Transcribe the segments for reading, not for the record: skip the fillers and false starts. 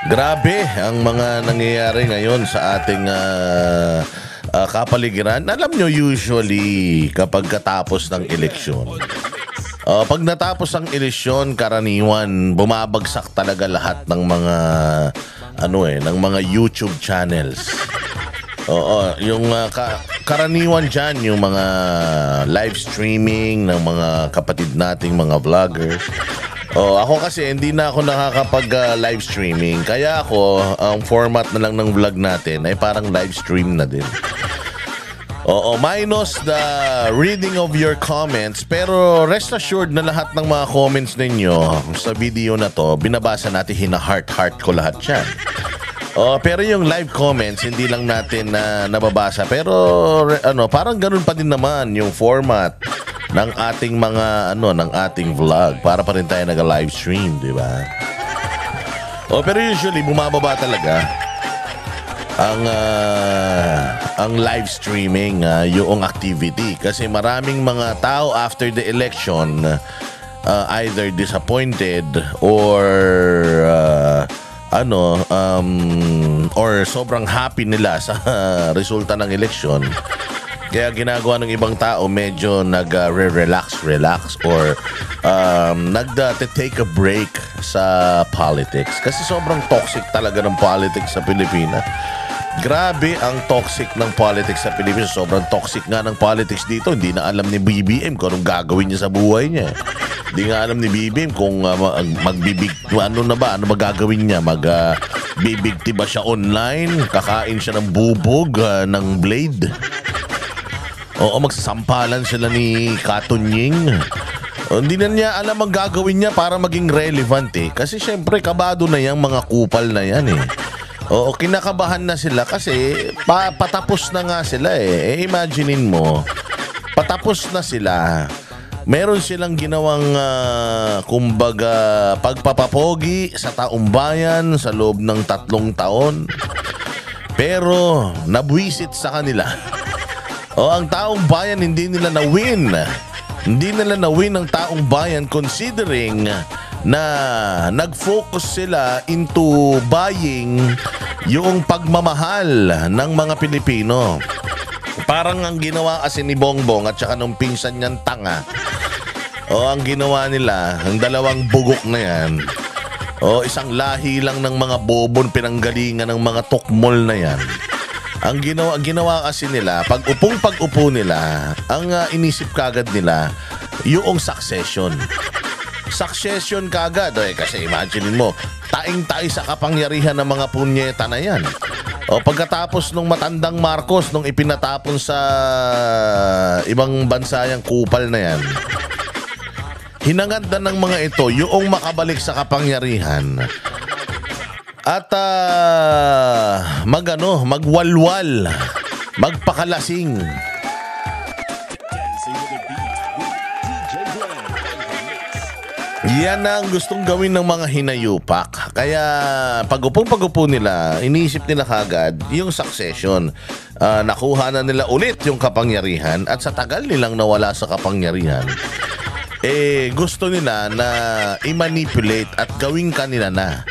Grabe ang mga nangyayari ngayon sa ating kapaligiran. Alam nyo, usually kapag katapos ng eleksyon, pag natapos ang eleksyon, karaniwan bumabagsak talaga lahat ng mga ng mga YouTube channels. Oo, yung karaniwan dyan, yung mga live streaming ng mga kapatid nating mga vloggers. Ako kasi hindi na ako nakakapag live streaming. Kaya ako, ang format na lang ng vlog natin ay parang live stream na din. Minus the reading of your comments. Pero rest assured na lahat ng mga comments ninyo sa video na to, binabasa natin, hina-heart ko lahat yan. Pero yung live comments, hindi lang natin nababasa. Pero parang ganun pa din naman yung format ng ating mga ng ating vlog, para pa rin tayo nag-live stream, di ba? Pero usually bumababa talaga ang live streaming, yung activity, kasi maraming mga tao after the election either disappointed or or sobrang happy nila sa resulta ng eleksyon. Kaya ginagawa ng ibang tao, medyo nag-relax or nag-take a break sa politics. Kasi sobrang toxic talaga ng politics sa Pilipinas. Grabe ang toxic ng politics sa Pilipinas. Sobrang toxic nga ng politics dito. Hindi na alam ni BBM kung anong gagawin niya sa buhay niya. Hindi nga alam ni BBM kung ano magagawin niya. Magbibigti ba siya online? Kakain siya ng bubog ng blade? Magsasampalan sila ni Katunying. Hindi na niya alam ang gagawin niya para maging relevant Kasi syempre kabado na yung mga kupal na yan kinakabahan na sila kasi patapos na nga sila imaginein mo, patapos na sila. Meron silang ginawang kumbaga pagpapapogi sa taong bayan sa loob ng 3 taon. Pero nabwisit sa kanila. Ang taong bayan hindi nila na-win. Hindi nila na-win ang taong bayan considering na nag-focus sila into buying yung pagmamahal ng mga Pilipino. Parang ang ginawa kasi ni Bongbong at saka nung pinsan niyang tanga, ang ginawa nila, ang dalawang bugok na yan, isang lahi lang ng mga bobon pinanggalingan ng mga tukmol na yan. Ang ginawa kasi nila, pag-upo nila, ang inisip kagad nila, yung succession. Succession kagad. Kasi imagine mo, taing-tai sa kapangyarihan ng mga punyeta na yan. Pagkatapos nung matandang Marcos, nung ipinatapon sa ibang bansa yung kupal na yan, hinangad na ng mga ito yung makabalik sa kapangyarihan. At magwalwal, magpakalasing. Yan ang gustong gawin ng mga hinayupak. Kaya pag-upo nila, iniisip nila kagad yung succession. Nakuha na nila ulit yung kapangyarihan at sa tagal nilang nawala sa kapangyarihan, gusto nila na i-manipulate at gawing kanila na.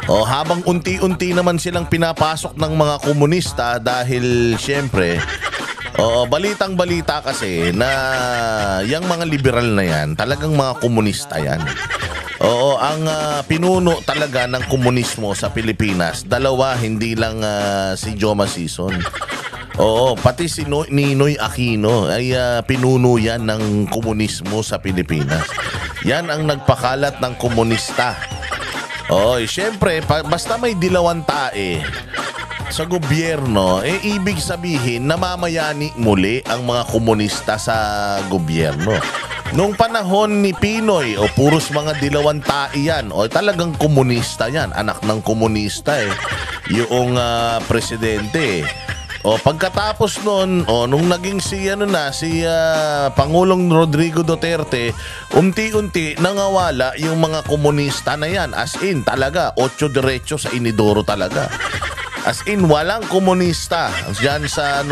Habang unti-unti naman silang pinapasok ng mga komunista dahil syempre, balitang-balita kasi na yung mga liberal na yan, talagang mga komunista yan. Ang pinuno talaga ng komunismo sa Pilipinas, dalawa, hindi lang si Joma Sison. Pati si Ninoy Aquino ay pinuno yan ng komunismo sa Pilipinas. Yan ang nagpakalat ng komunista. Siyempre, basta may dilawan tae sa gobyerno, ibig sabihin namamayani muli ang mga komunista sa gobyerno. Nung panahon ni Pinoy, puros mga dilawan tae yan, talagang komunista yan, anak ng komunista yung presidente. Pagkatapos nun, nung naging si Pangulong Rodrigo Duterte, unti-unti nangawala yung mga komunista na yan. As in, talaga, 8 diretso sa inidoro talaga. As in, walang komunista dyan sa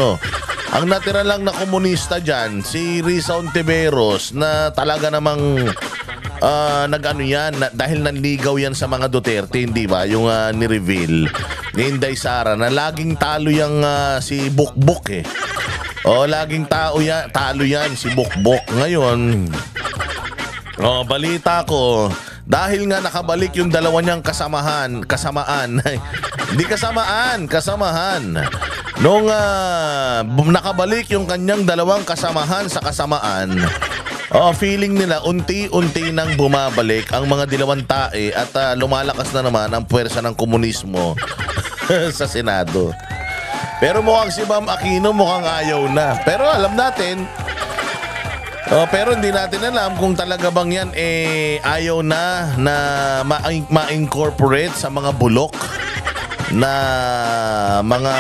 Ang natira lang na komunista dyan, si Risa Ontiveros, na talaga namang nag-ano yan, dahil nanligaw yan sa mga Duterte, hindi ba? Yung ni-reveal ni Inday Sara na laging talo yung si Bukbok eh. Laging talo yan si Bukbok. Ngayon, balita ko, dahil nga nakabalik yung dalawa niyang kasamaan, hindi kasamahan. Nung nakabalik yung kanyang dalawang kasamahan sa kasamaan, feeling nila unti-unti nang bumabalik ang mga dilawang tae at lumalakas na naman ang puwersa ng komunismo sa Senado. Pero mukhang si Ma'am Aquino mukhang ayaw na. Pero alam natin, pero hindi natin alam kung talaga bang yan ayaw na ma-incorporate sa mga bulok na mga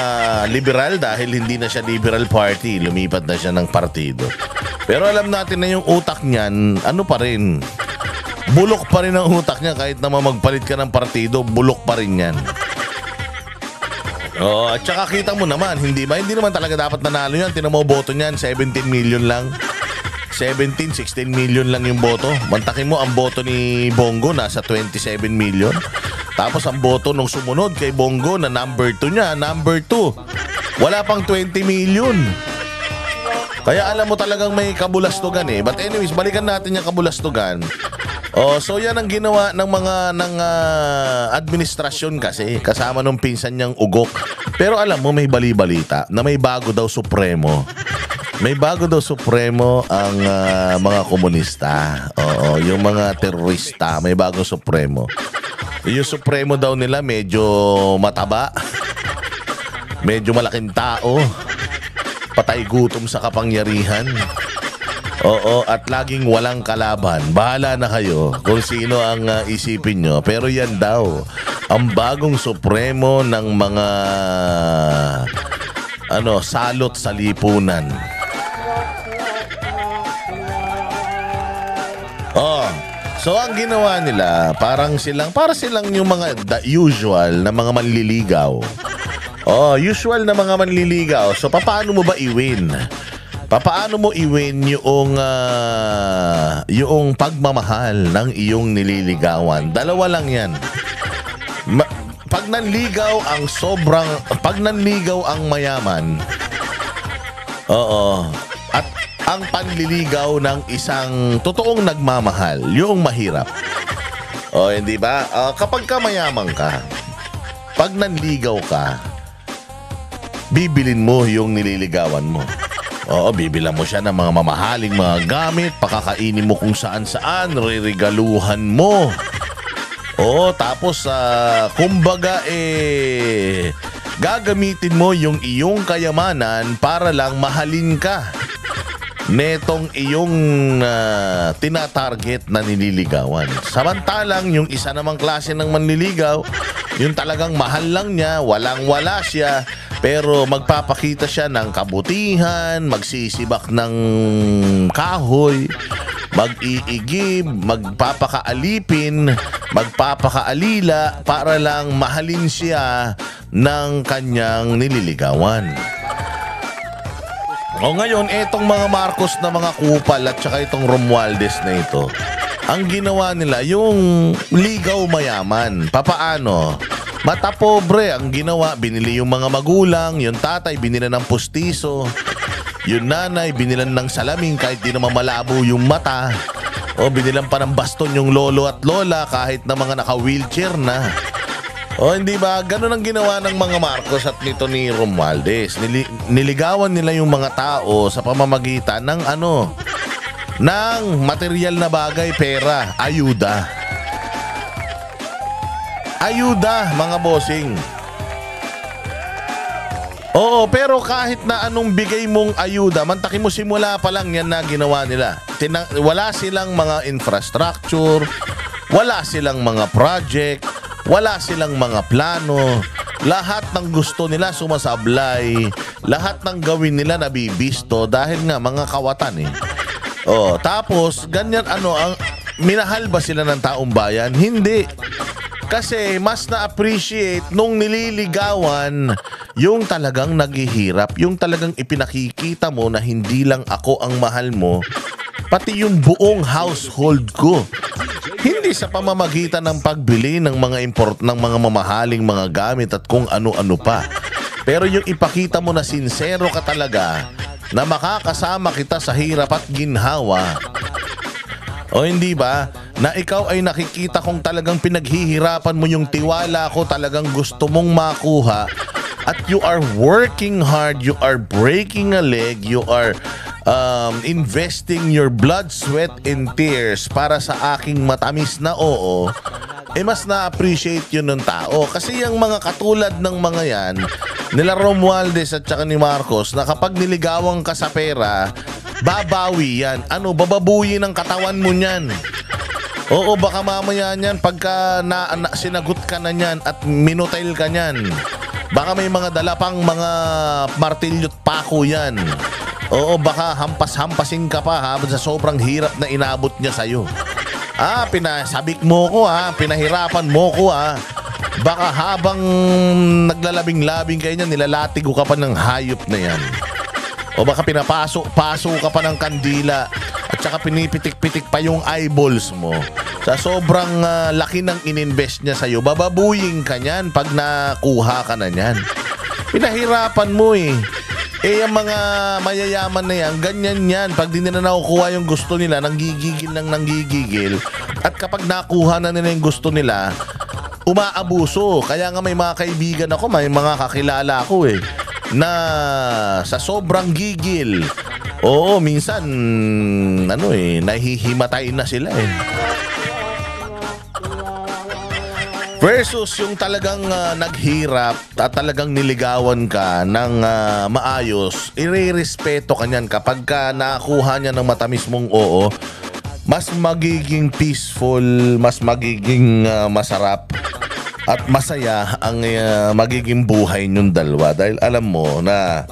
liberal dahil hindi na siya liberal party, lumipat na siya ng partido. Pero alam natin na yung utak niyan, ano pa rin, bulok pa rin ang utak niya kahit naman magpalit ka ng partido, bulok pa rin yan. At saka kita mo naman, hindi naman talaga dapat nanalo yan. Tinan mo boto niyan, 17 million lang. 16 million lang yung boto. Mantakin mo, ang boto ni Bongo nasa 27 million. Tapos ang boto nung sumunod kay Bongo na number 2 niya, number 2, wala pang 20 million. Kaya alam mo talagang may kabulastugan eh. But anyways, balikan natin yung kabulastugan. So yan ang ginawa ng mga administrasyon kasi kasama nung pinsan niyang Ugok. Pero alam mo, may bali-balita na may bago daw Supremo. May bago daw Supremo ang mga komunista. Yung mga terorista, may bagong Supremo. Yung Supremo daw nila medyo mataba. Medyo malaking tao. Patay gutom sa kapangyarihan. At laging walang kalaban. Bahala na kayo kung sino ang isipin nyo. Pero yan daw ang bagong Supremo ng mga salot sa lipunan. So ang ginawa nila, para silang yung mga usual na mga manliligaw. Usual na mga manliligaw. So paano mo ba i-win? Paano mo i-win yung pagmamahal ng iyong nililigawan? Dalawa lang yan. Pag nanligaw ang mayaman, at ang panliligaw ng isang totoong nagmamahal, yung mahirap. Hindi ba? Kapag ka mayaman ka, pag nanligaw ka, bibilin mo yung nililigawan mo. Bibilan mo siya ng mga mamahaling mga gamit, pakakainin mo kung saan-saan, reregaluhan mo. Tapos kumbaga gagamitin mo yung iyong kayamanan para lang mahalin ka netong iyong tinatarget na nililigawan. Samantalang yung isa namang klase ng manliligaw, yung talagang mahal lang niya, walang-wala siya, pero magpapakita siya ng kabutihan, magsisibak ng kahoy, mag-iigib, magpapakaalipin, magpapakaalila para lang mahalin siya ng kanyang nililigawan. Ngayon, etong mga Marcos na mga kupal at saka itong Romualdez na ito, ang ginawa nila yung ligaw mayaman. Papaano? Mata pobre ang ginawa. Binili yung mga magulang, yung tatay binila ng pustiso, yung nanay binilan ng salamin kahit di naman malabo yung mata, binilan pa ng baston yung lolo at lola kahit na mga naka-wheelchair na. Hindi ba? Ganun ang ginawa ng mga Marcos at nito ni Romualdez. Niligawan nila yung mga tao sa pamamagitan ng ng material na bagay, pera, ayuda. Ayuda, mga bossing. Pero kahit na anong bigay mong ayuda, mantakin mo simula pa lang yan na ginawa nila. Wala silang mga infrastructure, wala silang mga project, wala silang mga plano. Lahat ng gusto nila sumasablay, lahat ng gawin nila nabibisto dahil nga mga kawatan eh. Tapos ganyan ang minahal ba sila ng taong bayan? Hindi. Kasi mas na-appreciate nung nililigawan yung talagang naghihirap, yung talagang ipinakikita mo na hindi lang ako ang mahal mo, pati yung buong household ko. Hindi sa pamamagitan ng pagbili ng ng mga mamahaling mga gamit at kung ano-ano pa. Pero yung ipakita mo na sincero ka talaga na makakasama kita sa hirap at ginhawa. O hindi ba? Na ikaw ay nakikita kong talagang pinaghihirapan mo yung tiwala ko, talagang gusto mong makuha. At you are working hard, you are breaking a leg, you are investing your blood, sweat, and tears para sa aking matamis na oo. Mas na-appreciate yun ng tao. Kasi yung mga katulad ng mga yan, nila Romualdez at saka ni Marcos, na kapag niligawan ka sa pera, babawi yan. Bababuyin ang katawan mo niyan. Oo, baka mamaya niyan, pagka sinagot ka na niyan at minutel ka niyan, baka may mga dala pang mga martilyo't pako yan. Oo, baka hampas-hampasin ka pa sa sobrang hirap na inabot niya sa'yo. Pinasabik mo ko pinahirapan mo ko Baka habang naglalabing-labing kayo niyan, nilalatigo ka pa ng hayop na yan. O baka pinapaso ka pa ng kandila at saka pinipitik-pitik pa yung eyeballs mo. Sa sobrang laki ng ininvest niya sa'yo, bababuyin ka niyan pag nakuha ka na niyan. Pinahirapan mo yung mga mayayaman na yan, ganyan yan. Pag di nila nakukuha yung gusto nila, nanggigigil. At kapag nakuha na nila yung gusto nila, umaabuso. Kaya nga may mga kaibigan ako, may mga kakilala ako na sa sobrang gigil, minsan nahihimatay na sila Versus yung talagang naghirap at talagang niligawan ka ng maayos, irerespeto ka niyan. Kapag ka nakuha niya ng matamis mong oo, mas magiging peaceful, mas magiging masarap at masaya ang magiging buhay niyong dalawa. Dahil alam mo na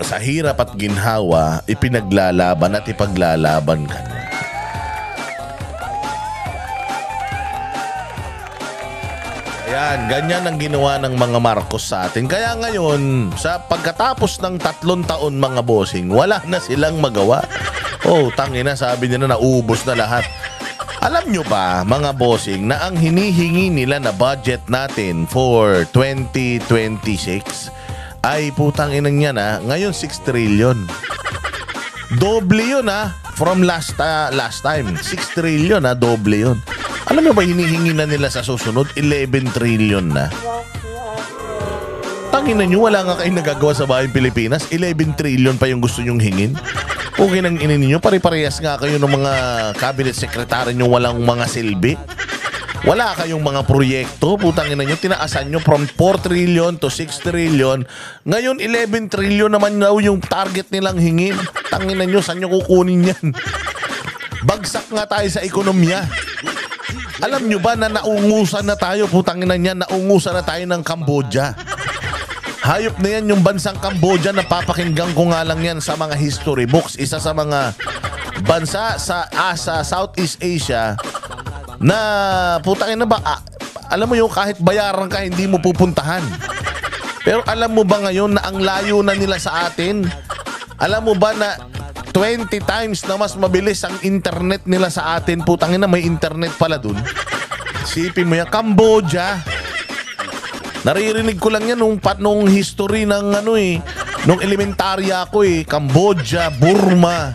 sa hirap at ginhawa, ipinaglalaban at ipaglalaban ka niya. Ayan, ganyan ang ginawa ng mga Marcos sa atin. Kaya ngayon, sa pagkatapos ng 3 taon mga bossing, wala na silang magawa. Tangina, sabi nila naubos na lahat. Alam nyo ba mga bossing na ang hinihingi nila na budget natin for 2026 ay putang inang yan ngayon 6 trillion. Doble yun from last time. 6 trillion doble yun. Alam mo ba hinihingi na nila sa susunod 11 trillion na? Tangina nyo, wala nga kayong nagagawa sa bahay Pilipinas. 11 trillion pa yung gusto nyong hingin. Okay nang inin ninyo, pare-parehas nga kayo ng mga cabinet secretary nyo walang mga silbi. Wala kayong mga proyekto, putang ina nyo, tinaasan nyo from 4 trillion to 6 trillion. Ngayon 11 trillion naman daw yung target nilang hingin. Tangina nyo, saan nyo kukunin yan? Bagsak nga tayo sa ekonomiya. Alam nyo ba na naungusan na tayo, putang ina niyan, naungusan na tayo ng Cambodia. Hayop na yan yung bansang Cambodia, napapakinggan ko nga lang yan sa mga history books. Isa sa mga bansa sa Southeast Asia na putang ina ba, alam mo yung kahit bayaran ka, hindi mo pupuntahan. Pero alam mo ba ngayon na ang layo na nila sa atin? Alam mo ba na 20 times na mas mabilis ang internet nila sa atin? Putang ina, may internet pala dun. Sipin mo yan, Cambodia. Naririnig ko lang yan nung history ng nung elementarya ko Cambodia, Burma.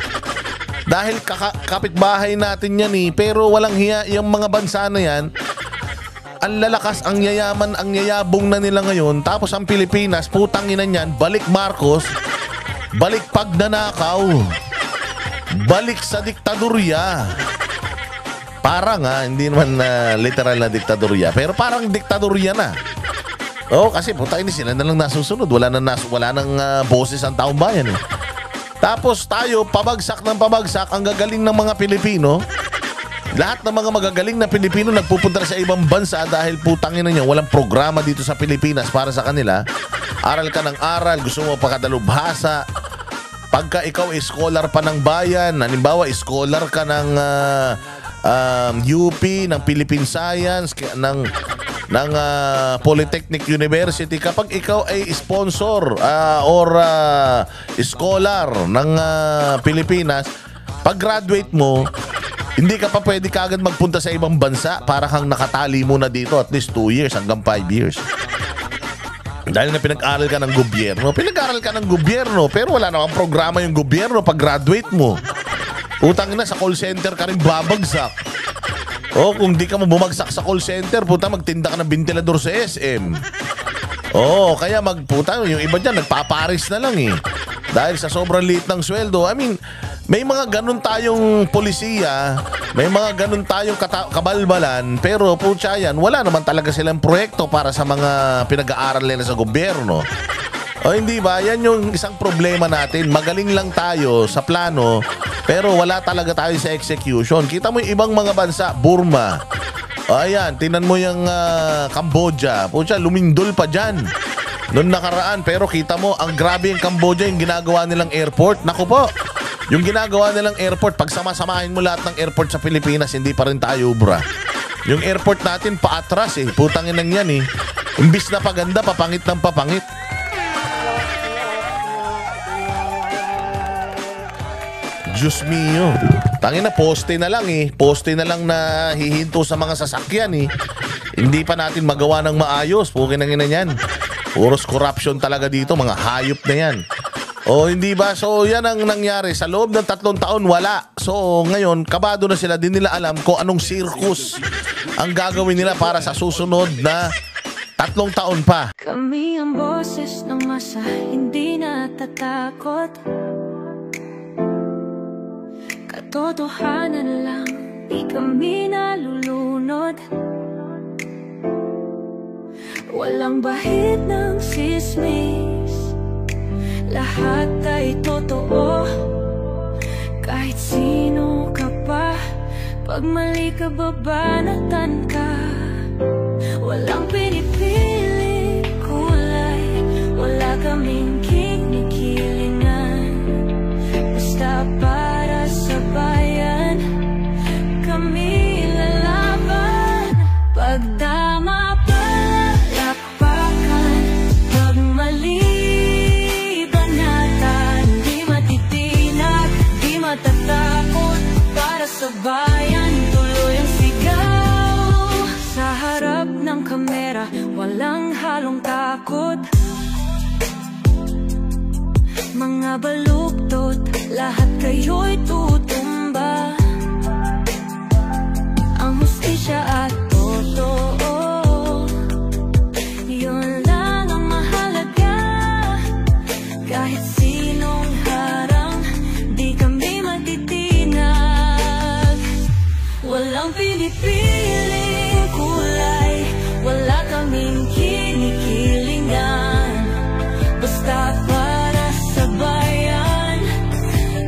Dahil kapitbahay natin yan pero walang hiya yung mga bansa na yan. Ang lalakas, ang yayaman, ang yayabong na nila ngayon. Tapos ang Pilipinas, putang ina niyan, balik Marcos, balik pagnanakaw, balik sa diktadorya. Parang hindi naman literal na diktadorya, pero parang diktadorya na. Kasi puta ini sila na lang nasusunod. Wala nang boses ang taong bayan Tapos tayo, pabagsak ng pabagsak, ang gagaling ng mga Pilipino. Lahat ng mga magagaling na Pilipino nagpupunta sa ibang bansa dahil putangin na niya, walang programa dito sa Pilipinas para sa kanila. Aral ka ng aral, gusto mo pakadalubhasa. Pagka ikaw scholar pa ng bayan, halimbawa scholar ka ng UP, ng Philippine Science, ng Polytechnic University, kapag ikaw ay sponsor or scholar ng Pilipinas, Pag-graduate mo, hindi ka pa pwede kaagad magpunta sa ibang bansa para kang nakatali muna dito at least 2 years hanggang 5 years. Dahil na pinag-aral ka ng gobyerno. Pinag-aral ka ng gobyerno pero wala namang programa yung gobyerno pag-graduate mo. Utang na, sa call center ka rin babagsak. O kung di ka mo bumagsak sa call center, puta, magtinda ka ng ventilador sa SM. Oo, kaya magputa, yung iba dyan, nagpaparis na lang eh. Dahil sa sobrang liit ng sweldo. I mean, may mga ganun tayong polisiya, may mga ganun tayong kabalbalan, pero putya yan, wala naman talaga silang proyekto para sa mga pinag-aaral nila sa gobyerno. O hindi ba? Yan yung isang problema natin. Magaling lang tayo sa plano, pero wala talaga tayo sa execution. Kita mo yung ibang mga bansa, Burma. O ayan, tinan mo yung Cambodia. Pucha, lumindol pa dyan noon nakaraan. Pero kita mo, ang grabe yung Cambodia, yung ginagawa nilang airport. Naku po, yung ginagawa nilang airport, pag sama-samahin mo lahat ng airport sa Pilipinas, hindi pa rin tayo ubra. Yung airport natin, paatras eh. Putangin lang yan eh. Imbis na paganda, papangit ng papangit. Diyos mio. Tangin na, poste na lang eh. Poste na lang na hihinto sa mga sasakyan eh. Hindi pa natin magawa ng maayos. Pukin na yan. Puros corruption talaga dito. Mga hayop na yan. O hindi ba? So yan ang nangyari. Sa loob ng 3 taon, wala. So ngayon, kabado na sila. Di nila alam kung anong circus ang gagawin nila para sa susunod na 3 taon pa. Kami ang boses ng masa, hindi natatakot. Katotohanan lang, di kami nalulunod. Walang bahid ng sismis, lahat ay totoo. Kahit sino ka pa, pag mali ka babanatan ka. Walang pinipili kulay, wala kaming kinikilingan. Basta para sa bayan, kami lalaban. Pag tama palapakan, pag mali banatan. Di matitinag, di matatakot, para sa bayan tuloy ang sigaw. Sa harap ng kamera, walang halong takot. Mga baluktot, lahat kayo'y tutumba. Ang hustisya at totoo, yun lang ang mahalaga. Kahit sinong harang, di kami matitinag. Walang pinipiling kulay, wala kaming kinikilingan. Basta para sa bayan,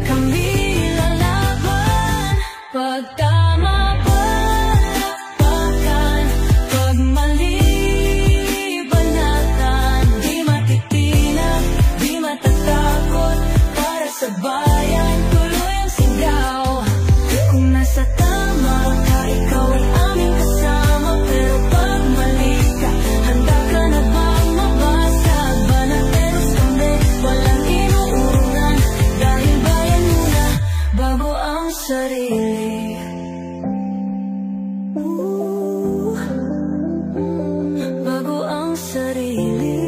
kami lalaban. Pag tama palapakan, pag mali banatan. Di matitinag, di matatakot, para sa bayan tuloy ang sigaw. Kung nasa tama ka, ikaw ay aming kasama. Pero pag mali ka, handa ka na bang mabasag? Banateros kami, walang inuunan. Dahil bayan muna, bago ang sarili. Bago ang sarili.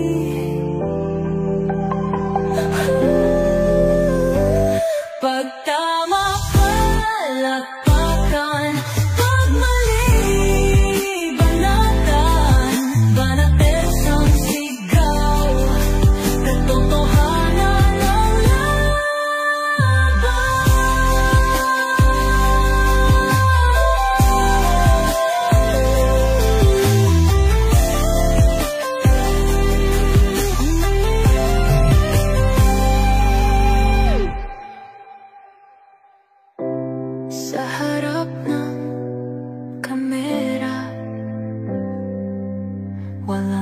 Pag tama palapakan, pag mali banatan. Banateros ang sigaw, katotohanan ang laban. Sa harap ng kamera, wala